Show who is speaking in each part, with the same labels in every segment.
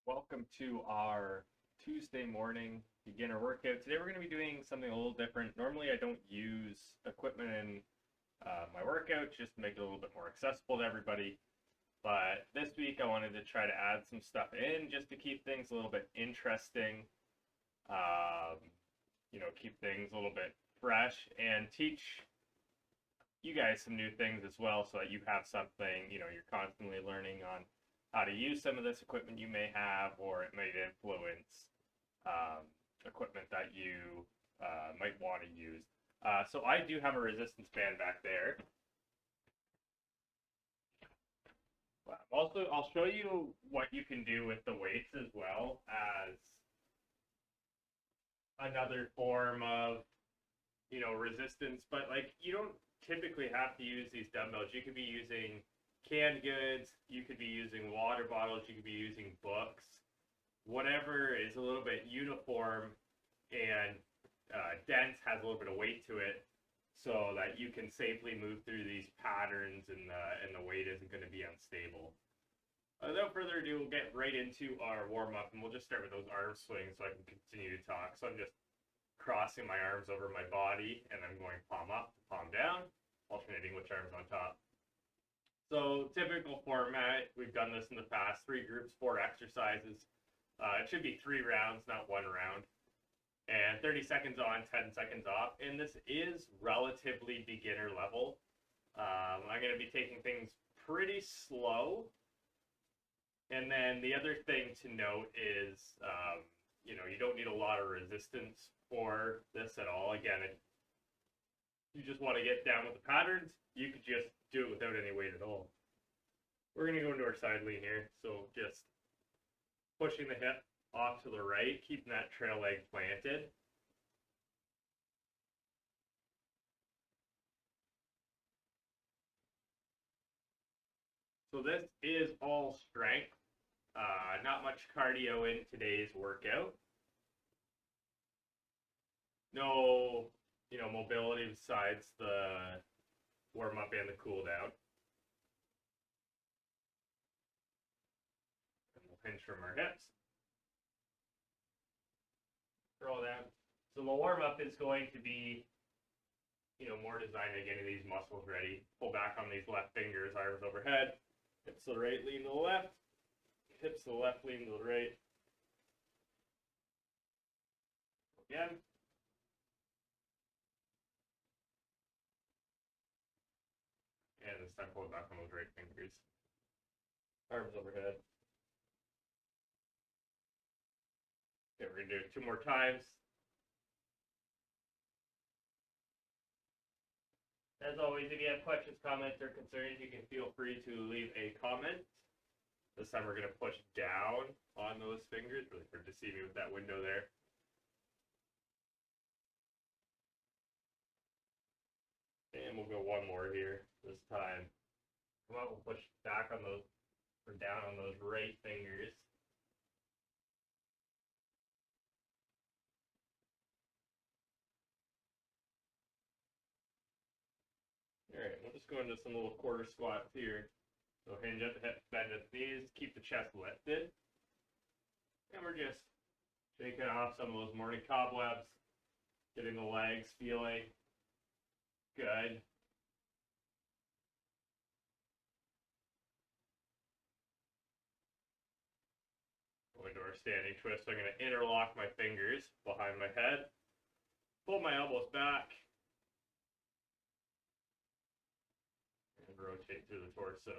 Speaker 1: Welcome to our Tuesday morning beginner workout. Today we're going to be doing something a little different. Normally I don't use equipment in my workout just to make it a little bit more accessible to everybody. But this week I wanted to try to add some stuff in just to keep things a little bit interesting, keep things a little bit fresh and teach you guys some new things as well so that you have something, you're constantly learning on how to use some of this equipment you may have, or it might influence equipment that you might want to use. So I do have a resistance band back there. Also, I'll show you what you can do with the weights as well as another form of, resistance. But you don't typically have to use these dumbbells. You could be using canned goods, you could be using water bottles, you could be using books, whatever is a little bit uniform and dense, has a little bit of weight to it, so that you can safely move through these patterns and the weight isn't going to be unstable. Without further ado, we'll get right into our warm-up, and we'll just start with those arm swings so I can continue to talk. So I'm just crossing my arms over my body, and I'm going palm up, palm down, alternating which arm's on top. So typical format, we've done this in the past, 3 groups, 4 exercises. It should be 3 rounds, not 1 round. And 30 seconds on, 10 seconds off. And this is relatively beginner level. I'm going to be taking things pretty slow. And then the other thing to note is, you don't need a lot of resistance for this at all. Again, you just want to get down with the patterns, you could just do it without any weight at all. We're going to go into our side lean here. So just pushing the hip off to the right, keeping that trail leg planted. So this is all strength. Not much cardio in today's workout. No, mobility besides the warm up and the cool down. And we'll hinge from our hips. Roll down. So the warm up is going to be, more designed to getting these muscles ready. Pull back on these left fingers, arms overhead. Hips to the right, lean to the left. Hips to the left, lean to the right. Again. And this time pull back on those right fingers. Arms overhead. Okay, we're going to do it 2 more times. As always, if you have questions, comments, or concerns, you can feel free to leave a comment. This time we're going to push down on those fingers. Really hard to see me with that window there. And we'll go 1 more here this time. Come on, we'll push back on those, or down on those right fingers. All right, we'll just go into some little quarter squats here. So hinge at the hips, bend at the knees, keep the chest lifted. And we're just shaking off some of those morning cobwebs, getting the legs feeling good. Going to our standing twist, so I'm going to interlock my fingers behind my head, pull my elbows back, and rotate through the torso.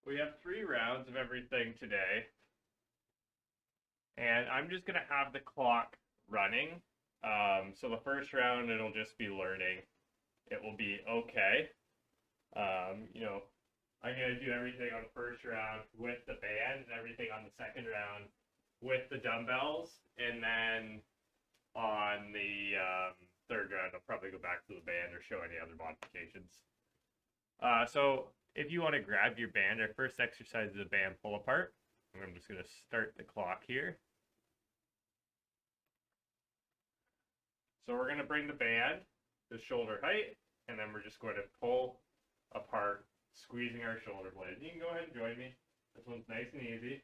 Speaker 1: We have 3 rounds of everything today, and I'm just going to have the clock running. So the first round, it'll just be learning. It will be okay. I'm going to do everything on the first round with the band and everything on the second round with the dumbbells. And then on the third round, I'll probably go back to the band or show any other modifications. So if you want to grab your band, our first exercise is a band pull apart. I'm just going to start the clock here. So we're going to bring the band to shoulder height, and then we're just going to pull apart, squeezing our shoulder blades. You can go ahead and join me. This one's nice and easy.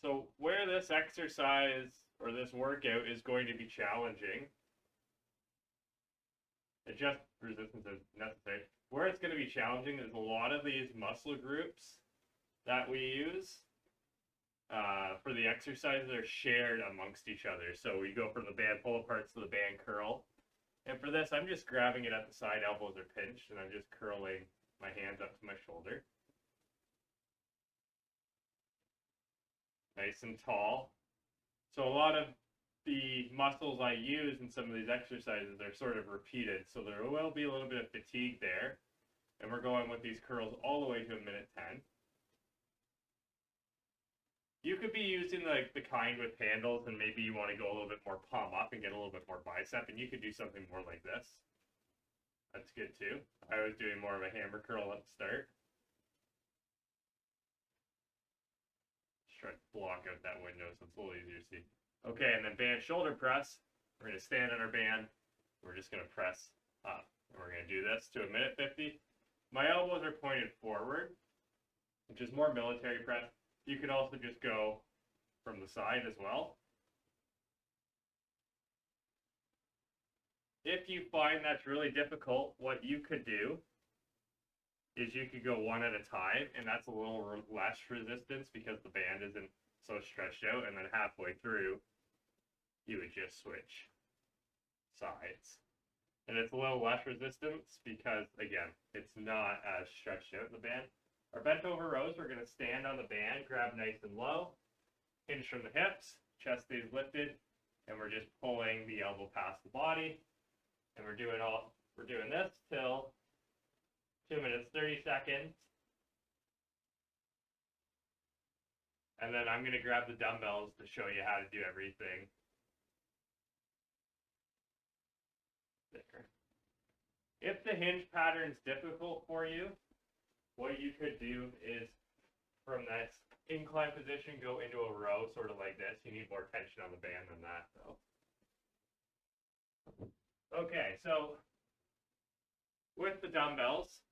Speaker 1: So where this exercise or this workout is going to be challenging, adjust resistance as necessary. Where it's going to be challenging is a lot of these muscle groups that we use for the exercises are shared amongst each other. So we go from the band pull aparts to the band curl. And for this, I'm just grabbing it at the side, elbows are pinched, and I'm just curling my hands up to my shoulder. Nice and tall. So a lot of the muscles I use in some of these exercises are sort of repeated. So there will be a little bit of fatigue there. And we're going with these curls all the way to a minute 10. You could be using like the kind with handles, and maybe you want to go a little bit more palm up and get a little bit more bicep, and you could do something more like this. That's good too. I was doing more of a hammer curl at the start. Just try to block out that window so it's a little easier to see. Okay, and then band shoulder press. We're going to stand on our band. We're just going to press up. And we're going to do this to a minute 50. My elbows are pointed forward, which is more military press. You could also just go from the side as well. If you find that's really difficult, what you could do is you could go one at a time, and that's a little less resistance because the band isn't so stretched out, and then halfway through, you would just switch sides. And it's a little less resistance because, again, it's not as stretched out in the band. Our bent over rows, we're going to stand on the band, grab nice and low, hinge from the hips, chest stays lifted, and we're just pulling the elbow past the body. And we're doing this till 2 minutes, 30 seconds. And then I'm going to grab the dumbbells to show you how to do everything. There. If the hinge pattern's difficult for you, what you could do is from that incline position, go into a row, sort of like this. You need more tension on the band than that, though. Okay, so with the dumbbells,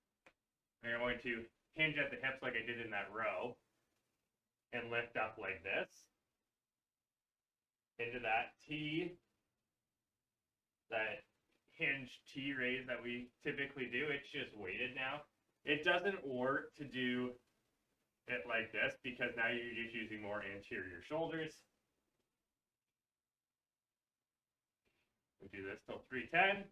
Speaker 1: I'm going to hinge at the hips like I did in that row and lift up like this into that T, that hinge T raise that we typically do. It's just weighted now. It doesn't work to do it like this because now you're just using more anterior shoulders. We do this till 310.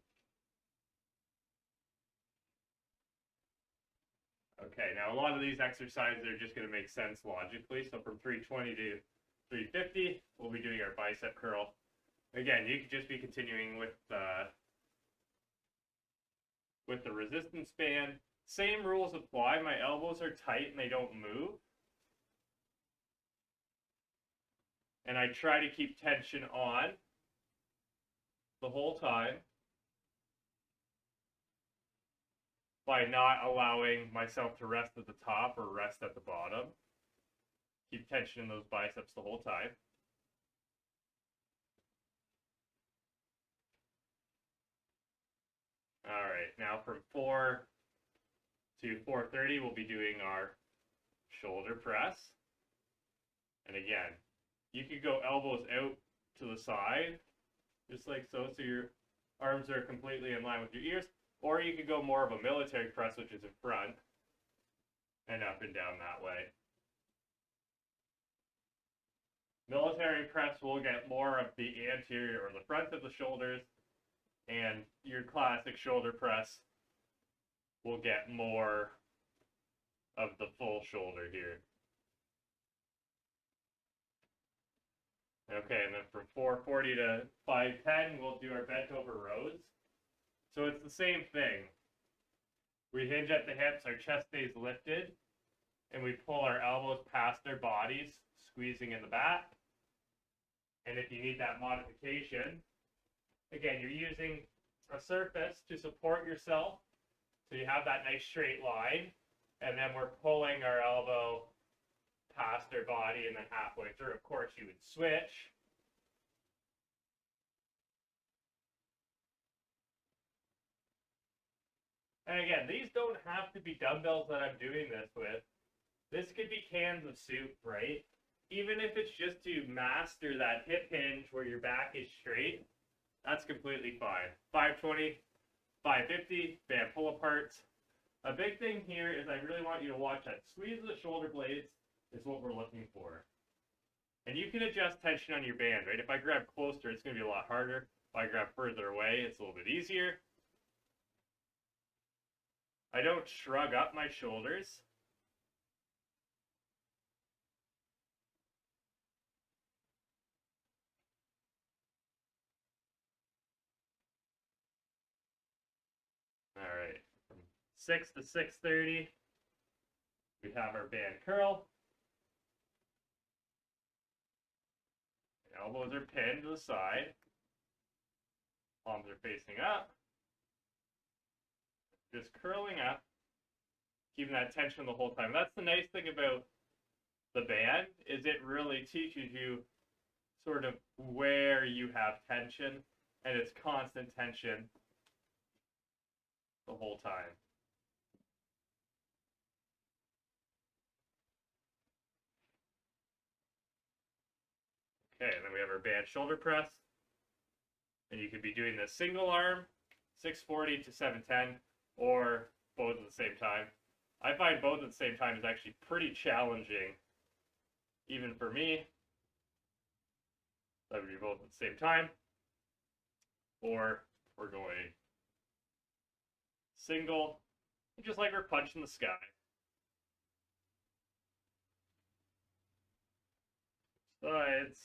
Speaker 1: Okay, now a lot of these exercises are just going to make sense logically. So from 320 to 350, we'll be doing our bicep curl. Again, you could just be continuing with the resistance band. Same rules apply. My elbows are tight and they don't move. And I try to keep tension on the whole time by not allowing myself to rest at the top or rest at the bottom. Keep tension in those biceps the whole time. All right, now from 4 to 4:30, we'll be doing our shoulder press. And again, you could go elbows out to the side, just like so, so your arms are completely in line with your ears. Or you could go more of a military press, which is in front, and up and down that way. Military press will get more of the anterior or the front of the shoulders, and your classic shoulder press will get more of the full shoulder here. Okay, and then from 4:40 to 5:10, we'll do our bent over rows. So it's the same thing. We hinge at the hips, our chest stays lifted, and we pull our elbows past our bodies, squeezing in the back. And if you need that modification, again, you're using a surface to support yourself So you have that nice straight line, and then we're pulling our elbow past our body and then halfway through. Of course, you would switch. And again, these don't have to be dumbbells that I'm doing this with. This could be cans of soup, right? Even if it's just to master that hip hinge where your back is straight, that's completely fine. 520, 550, band pull aparts. A big thing here is I really want you to watch that squeeze of the shoulder blades is what we're looking for. And you can adjust tension on your band, right? If I grab closer, it's going to be a lot harder. If I grab further away, it's a little bit easier. I don't shrug up my shoulders. All right, from 6 to 6:30, we have our band curl. Elbows are pinned to the side. Palms are facing up. Just curling up, keeping that tension the whole time. That's the nice thing about the band, is it really teaches you sort of where you have tension, and it's constant tension the whole time. Okay, and then we have our band shoulder press. And you could be doing the single arm, 640 to 710, or both at the same time. I find both at the same time is actually pretty challenging, even for me. That would be both at the same time. Or we're going single, just like we're punching the sky. Sides.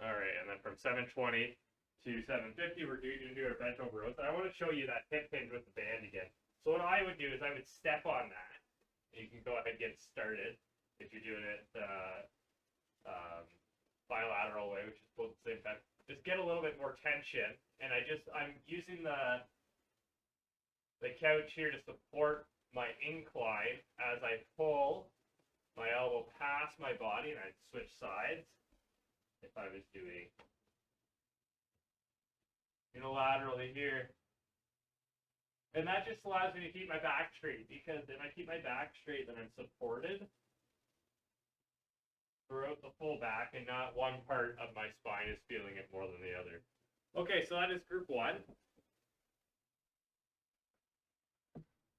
Speaker 1: All right, and then from 720 to 750, we're going to do our bent over rows. And I want to show you that hip hinge with the band again. So what I would do is I would step on that. You can go ahead and get started if you're doing it bilateral way, which is both at the same time. Just get a little bit more tension, and I'm using the couch here to support my incline as I pull my elbow past my body, and I'd switch sides. If I was doing unilaterally here. And that just allows me to keep my back straight, because if I keep my back straight, then I'm supported throughout the full back, and not one part of my spine is feeling it more than the other. Okay, so that is group 1.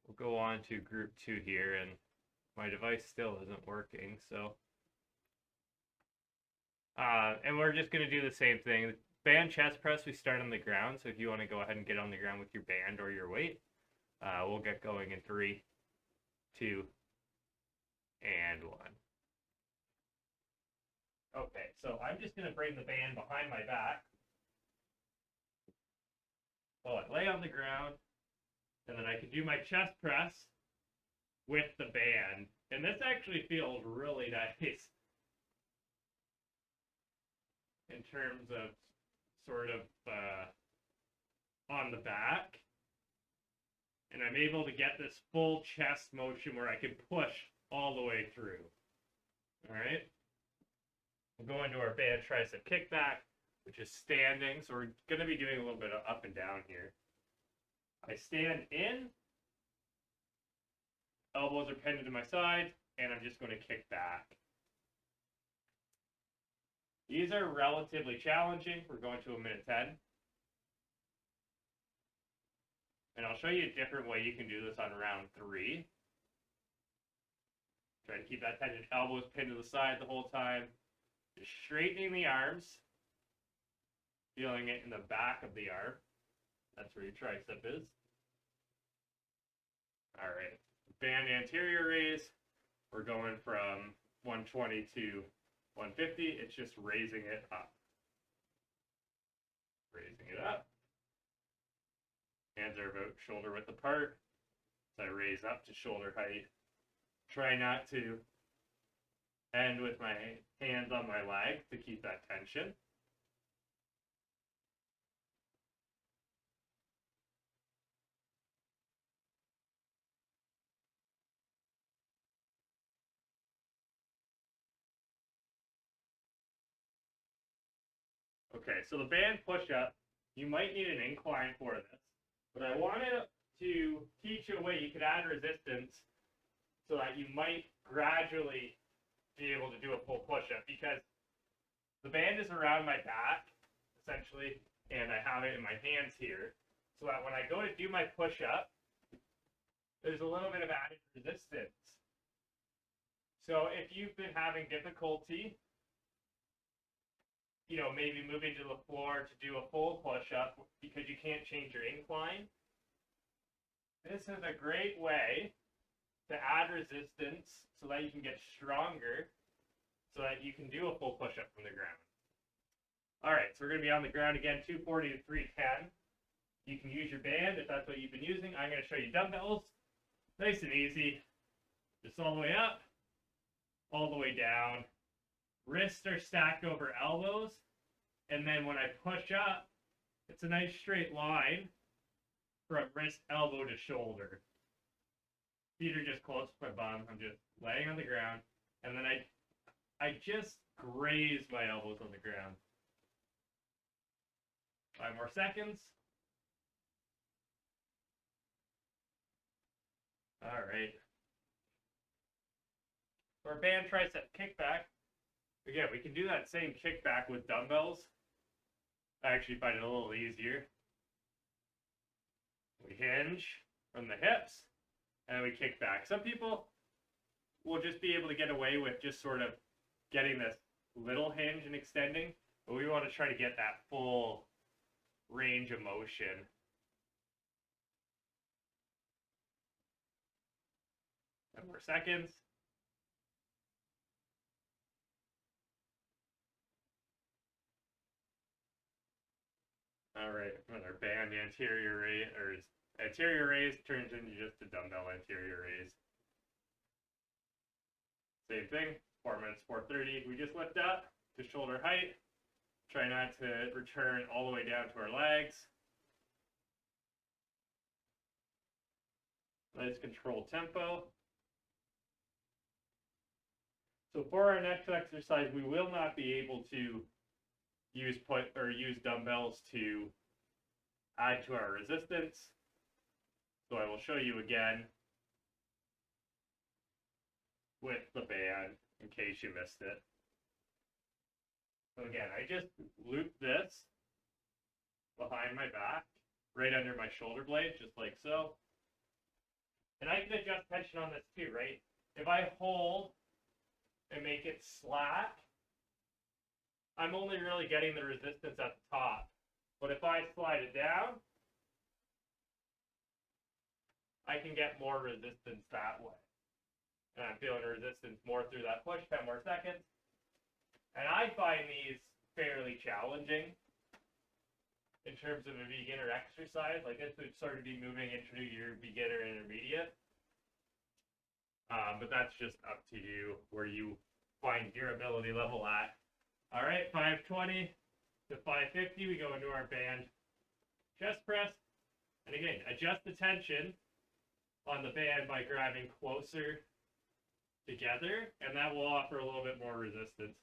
Speaker 1: We'll go on to group 2 here, and my device still isn't working, so and we're just going to do the same thing. Band chest press, we start on the ground. So if you want to go ahead and get on the ground with your band or your weight, we'll get going in 3, 2, and 1. Okay, so I'm just going to bring the band behind my back while I lay on the ground, and then I can do my chest press with the band. And this actually feels really nice in terms of sort of on the back. And I'm able to get this full chest motion where I can push all the way through. All right. We'll go into our band tricep kickback, which is standing. So we're going to be doing a little bit of up and down here. I stand in, elbows are pinned to my side, and I'm just going to kick back. These are relatively challenging. We're going to a minute 10. And I'll show you a different way you can do this on round 3. Try to keep that tension, elbows pinned to the side the whole time. Just straightening the arms. Feeling it in the back of the arm. That's where your tricep is. All right. Band anterior raise. We're going from 120 to 150, it's just raising it up. Raising it up. Hands are about shoulder width apart. So I raise up to shoulder height. Try not to and with my hands on my legs to keep that tension. Okay, so the band push-up, you might need an incline for this, but I wanted to teach you a way you could add resistance so that you might gradually be able to do a full push-up, because the band is around my back, essentially, and I have it in my hands here, so that when I go to do my push-up, there's a little bit of added resistance. So if you've been having difficulty, maybe moving to the floor to do a full push-up because you can't change your incline, this is a great way to add resistance so that you can get stronger so that you can do a full push-up from the ground. All right, so we're going to be on the ground again, 240 to 310. You can use your band if that's what you've been using. I'm going to show you dumbbells. Nice and easy. Just all the way up, all the way down. Wrists are stacked over elbows. And then when I push up, it's a nice straight line from wrist, elbow to shoulder. Feet are just close to my bum. I'm just laying on the ground. And then I just graze my elbows on the ground. 5 more seconds. All right. For band tricep kickback, again, we can do that same kickback with dumbbells. I actually find it a little easier. We hinge from the hips, and then we kick back. Some people will just be able to get away with just sort of getting this little hinge and extending, but we want to try to get that full range of motion. Ten more seconds. All right, with our band anterior raise, or anterior raise turns into just a dumbbell anterior raise. Same thing, 4 minutes, 4:30. We just lift up to shoulder height. Try not to return all the way down to our legs. Nice controlled tempo. So for our next exercise, we will not be able to use dumbbells to add to our resistance. So I will show you again with the band in case you missed it. So again, I just loop this behind my back, right under my shoulder blade, just like so. And I can adjust tension on this too, right? If I hold and make it slack, I'm only really getting the resistance at the top. But if I slide it down, I can get more resistance that way. And I'm feeling resistance more through that push. 10 more seconds. And I find these fairly challenging in terms of a beginner exercise. Like this would sort of be moving into your beginner intermediate. But that's just up to you where you find your ability level at. All right, 520 to 550, we go into our band chest press. And again, adjust the tension on the band by grabbing closer together, and that will offer a little bit more resistance.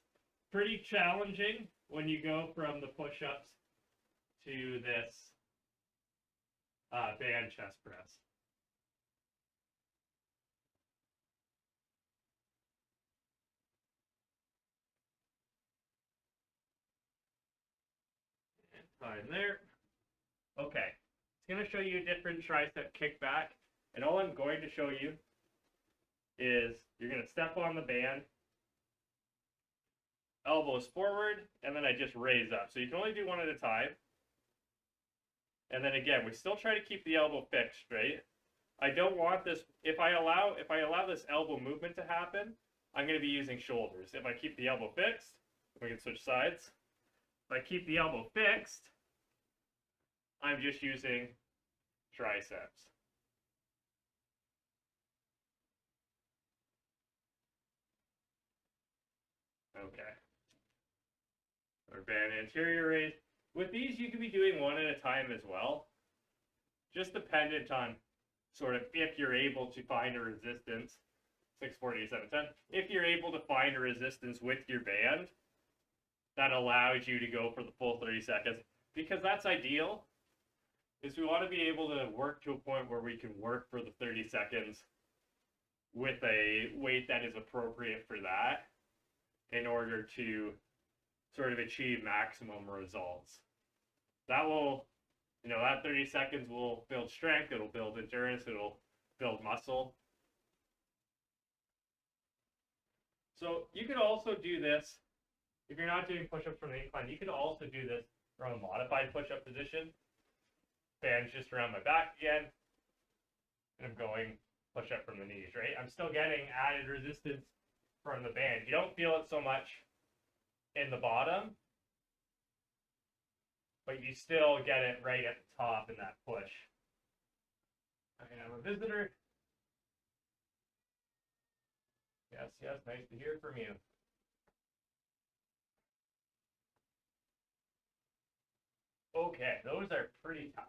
Speaker 1: Pretty challenging when you go from the push-ups to this band chest press. Fine there. Okay, it's going to show you a different tricep kickback, and all I'm going to show you is you're going to step on the band, elbows forward, and then I just raise up. So you can only do one at a time. And then again, we still try to keep the elbow fixed, right? I don't want this, if I allow this elbow movement to happen, I'm going to be using shoulders. If I keep the elbow fixed, we can switch sides. If I keep the elbow fixed, I'm just using triceps. Okay. Or band anterior raise. With these, you could be doing one at a time as well. Just dependent on sort of if you're able to find a resistance. 640 to 710. If you're able to find a resistance with your band that allows you to go for the full 30 seconds, because that's ideal, is we want to be able to work to a point where we can work for the 30 seconds with a weight that is appropriate for that in order to sort of achieve maximum results. That will, that 30 seconds will build strength, it'll build endurance, it'll build muscle. So you could also do this, if you're not doing push-ups from the incline, you could also do this from a modified push-up position. Band's just around my back again, and I'm going push-up from the knees, right? I'm still getting added resistance from the band. You don't feel it so much in the bottom, but you still get it right at the top in that push. Okay, I'm a visitor. Yes, nice to hear from you. Okay, those are pretty tough.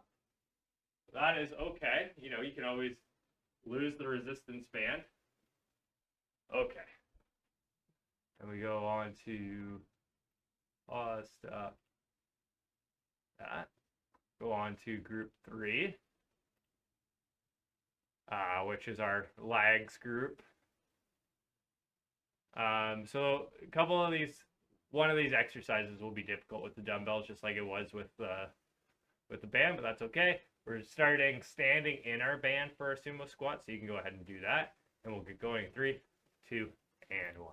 Speaker 1: That is okay. You can always lose the resistance band. Okay. And we go on to that. Go on to group 3, which is our legs group. So a couple of these, one of these exercises will be difficult with the dumbbells, just like it was with the band, but that's okay. We're starting standing in our band for our sumo squat, so you can go ahead and do that, and we'll get going. 3, 2, and 1.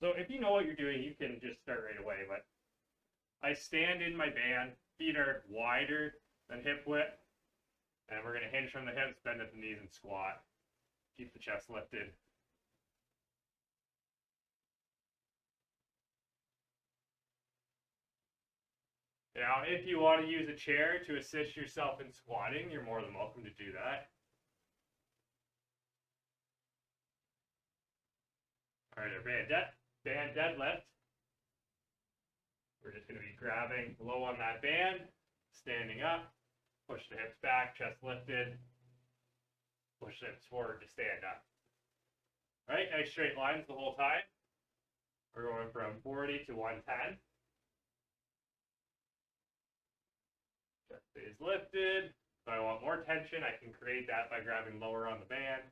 Speaker 1: So if you know what you're doing, you can just start right away, but I stand in my band, feet are wider than hip width, and we're going to hinge from the hips, bend at the knees, and squat. Keep the chest lifted. Now, if you want to use a chair to assist yourself in squatting, you're more than welcome to do that. All right, our band deadlift. We're just going to be grabbing low on that band, standing up, push the hips back, chest lifted, push the hips forward to stand up. All right, nice straight lines the whole time. We're going from 40 to 110. Chest stays lifted. If I want more tension, I can create that by grabbing lower on the band.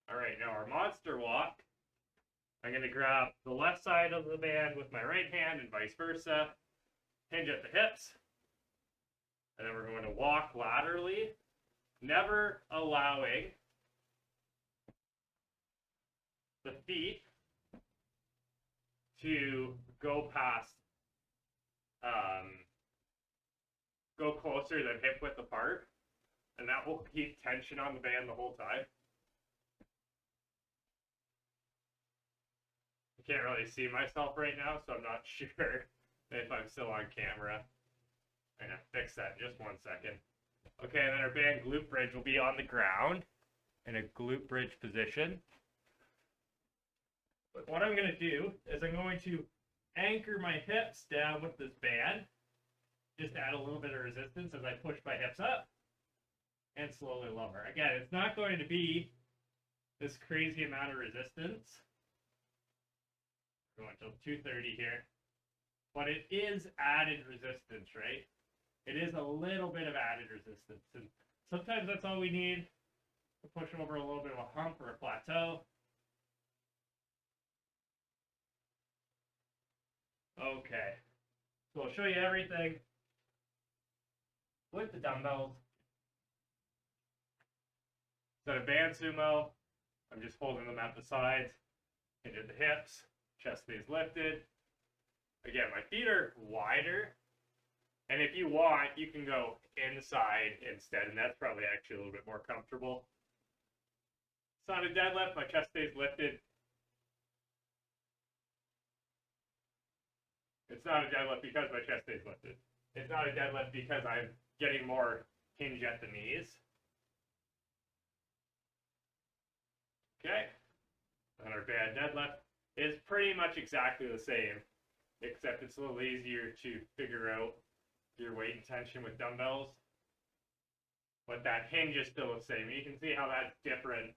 Speaker 1: All right, now our monster walk. I'm going to grab the left side of the band with my right hand and vice versa. Hinge at the hips. And then we're going to walk laterally, never allowing the feet to go past, go closer than hip width apart. And that will keep tension on the band the whole time. I can't really see myself right now, so I'm not sure if I'm still on camera. I'm going to fix that in just 1 second. Okay, and then our band glute bridge will be on the ground in a glute bridge position. But what I'm going to do is I'm going to anchor my hips down with this band. Just add a little bit of resistance as I push my hips up and slowly lower. Again, it's not going to be this crazy amount of resistance. Going until 230 here. But it is added resistance, right? It is a little bit of added resistance. And sometimes that's all we need to push over a little bit of a hump or a plateau. Okay. So I'll show you everything with the dumbbells. Instead of band sumo, I'm just holding them at the sides, into the hips. Chest stays lifted. Again, my feet are wider. And if you want, you can go inside instead, and that's probably actually a little bit more comfortable. It's not a deadlift, my chest stays lifted. It's not a deadlift because my chest stays lifted. It's not a deadlift because I'm getting more hinge at the knees. Okay. And our band deadlift is pretty much exactly the same, except it's a little easier to figure out your weight and tension with dumbbells. But that hinge is still the same. You can see how that's different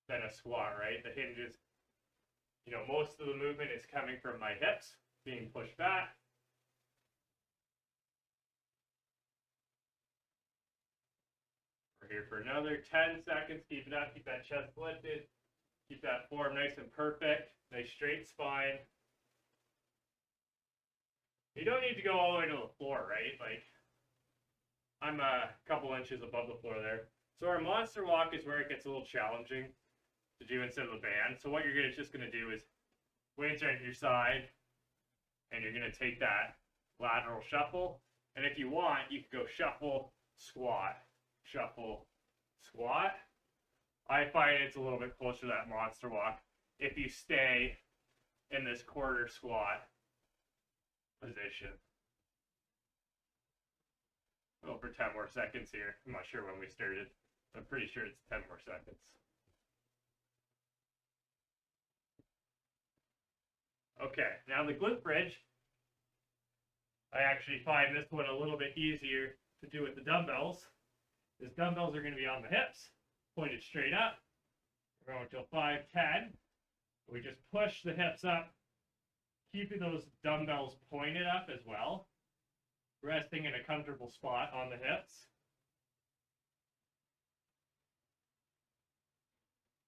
Speaker 1: than a squat, right? The hinge is, you know, most of the movement is coming from my hips being pushed back. We're here for another 10 seconds. Keep it up. Keep that chest lifted. Keep that form nice and perfect. Nice straight spine. You don't need to go all the way to the floor, right? Like, I'm a couple inches above the floor there. So our monster walk is where it gets a little challenging to do instead of the band. So what you're just going to do is weights right at your side, and you're going to take that lateral shuffle. And if you want, you can go shuffle, squat, shuffle, squat. I find it's a little bit closer to that monster walk if you stay in this quarter squat position. Go for 10 more seconds here. I'm not sure when we started. I'm pretty sure it's 10 more seconds. Okay, now the glute bridge, I actually find this one a little bit easier to do with the dumbbells. These dumbbells are going to be on the hips, pointed straight up. We're going until 5, 10. We just push the hips up, keeping those dumbbells pointed up as well. Resting in a comfortable spot on the hips.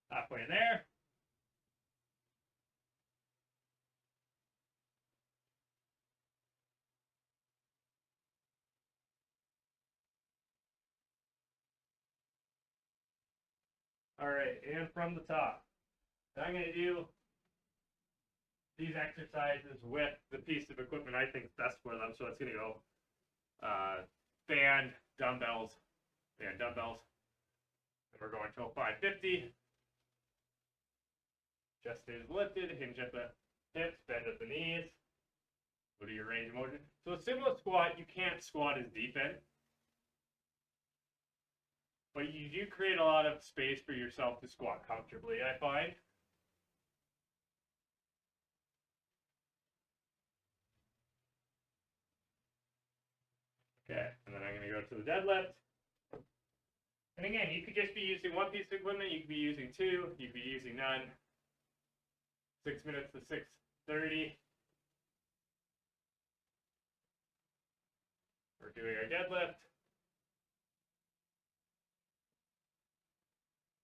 Speaker 1: Halfway there. All right, and from the top. Now I'm going to do these exercises with the piece of equipment I think is best for them. So it's going to go band, dumbbells, band, dumbbells. And we're going till 550. Chest stays lifted, hinge at the hips, bend at the knees. Go to your range of motion. So a sumo squat, you can't squat as deep in. But you do create a lot of space for yourself to squat comfortably, I find. Okay, and then I'm going to go to the deadlift. And again, you could just be using one piece of equipment. You could be using two. You could be using none. 6 minutes to 6:30. We're doing our deadlift.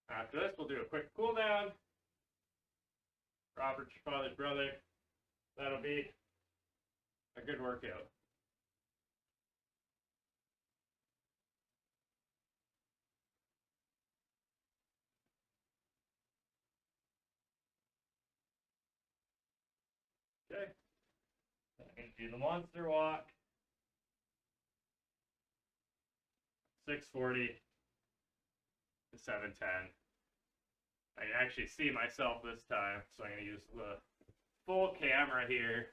Speaker 1: After this, we'll do a quick cool down. Robert's your father's brother. That'll be a good workout. Okay. I'm going to do the monster walk. 6:40 to 7:10. I can actually see myself this time, so I'm going to use the full camera here.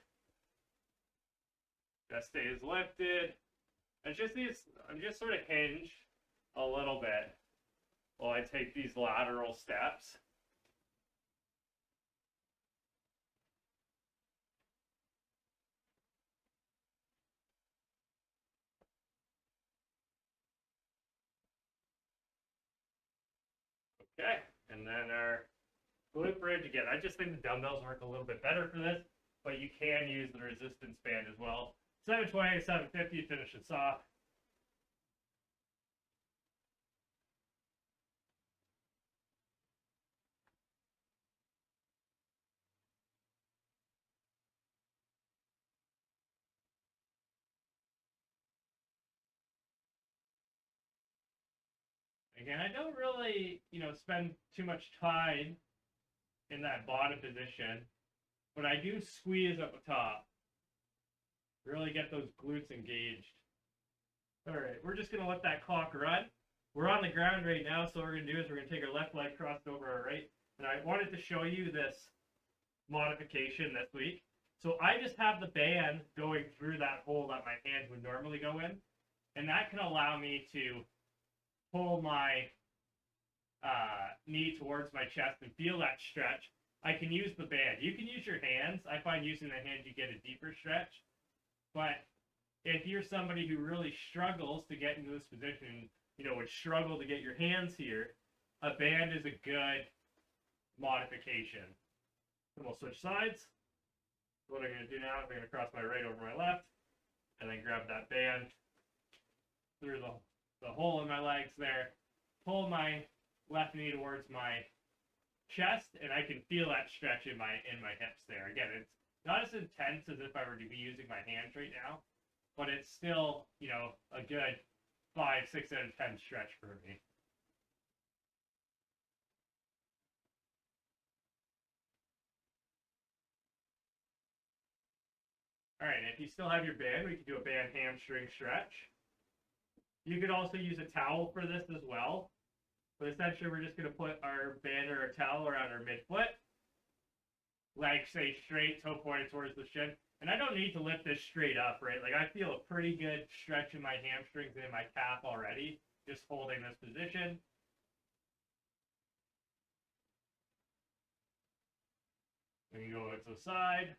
Speaker 1: Chest stays lifted. It's just these, I'm just sort of hinged a little bit while I take these lateral steps. Okay, and then our glute bridge again. I just think the dumbbells work a little bit better for this, but you can use the resistance band as well. 720, 750, finish this off. Again, I don't really, spend too much time in that bottom position, but I do squeeze up the top. Really get those glutes engaged. All right, we're just going to let that clock run. We're on the ground right now, so what we're going to do is we're going to take our left leg crossed over our right. And I wanted to show you this modification this week. So I just have the band going through that hole that my hands would normally go in, and that can allow me to pull my knee towards my chest and feel that stretch. I can use the band. You can use your hands. I find using the hands you get a deeper stretch. But if you're somebody who really struggles to get into this position, would struggle to get your hands here, a band is a good modification. And we'll switch sides. What I'm going to do now is I'm going to cross my right over my left and then grab that band through the hole in my legs there, pull my left knee towards my chest, and I can feel that stretch in my hips there. Again, it's not as intense as if I were to be using my hands right now, but it's still, a good 5, 6 out of 10 stretch for me. All right, and if you still have your band, we can do a band hamstring stretch. You could also use a towel for this as well. But essentially, we're just going to put our band or a towel around our midfoot. Legs stay straight, toe pointed towards the shin. And I don't need to lift this straight up, right? Like, I feel a pretty good stretch in my hamstrings and in my calf already, just holding this position. We can go to the side.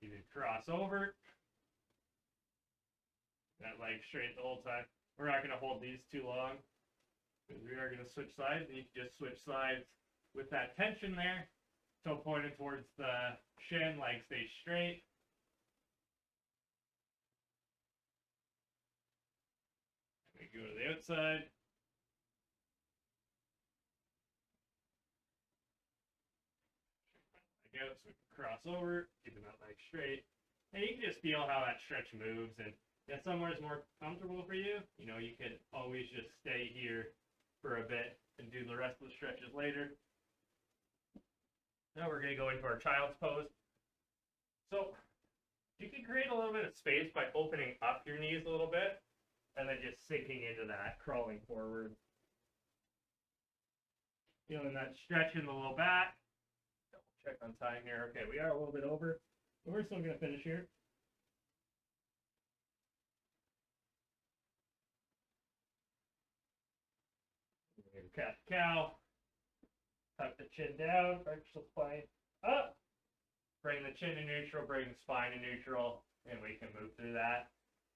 Speaker 1: You can cross over. That leg straight the whole time. We're not going to hold these too long, because we are going to switch sides, and you can just switch sides with that tension there. Toe pointed towards the shin, leg stays straight. We go to the outside. Leg out, so we can cross over, keeping that leg straight. And you can just feel how that stretch moves, and if somewhere is more comfortable for you, you could always just stay here for a bit and do the rest of the stretches later. Now we're going to go into our child's pose. So you can create a little bit of space by opening up your knees a little bit and then just sinking into that, crawling forward. Feeling that stretch in the low back. Double check on time here. Okay, we are a little bit over, but we're still going to finish here. Cat cow. Tuck the chin down, arch the spine up. Bring the chin to neutral, bring the spine to neutral, and we can move through that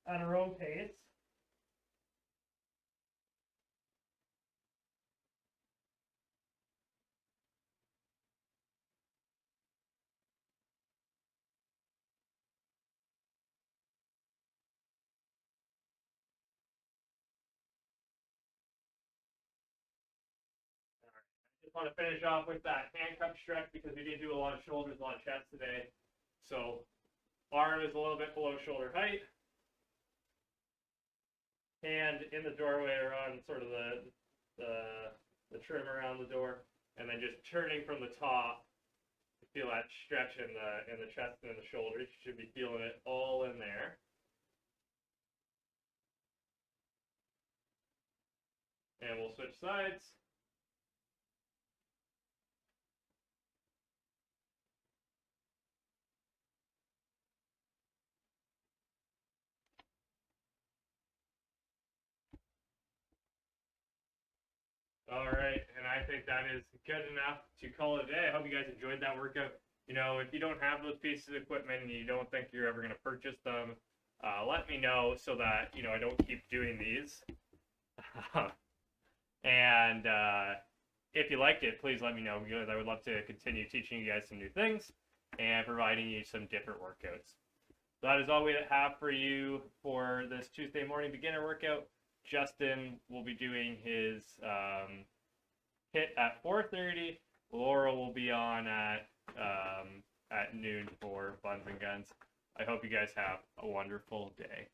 Speaker 1: at our own pace. Just want to finish off with that handcuff stretch because we did do a lot of shoulders, a lot of chest today. So arm is a little bit below shoulder height. Hand in the doorway or on sort of the trim around the door, and then just turning from the top. Feel that stretch in the chest and in the shoulders. You should be feeling it all in there. And we'll switch sides. All right, and I think that is good enough to call it a day. I hope you guys enjoyed that workout. If you don't have those pieces of equipment and you don't think you're ever going to purchase them, let me know so that, I don't keep doing these. And if you liked it, please let me know, because I would love to continue teaching you guys some new things and providing you some different workouts. So that is all we have for you for this Tuesday morning beginner workout. Justin will be doing his hit at 4:30. Laura will be on at noon for Buns and Guns. I hope you guys have a wonderful day.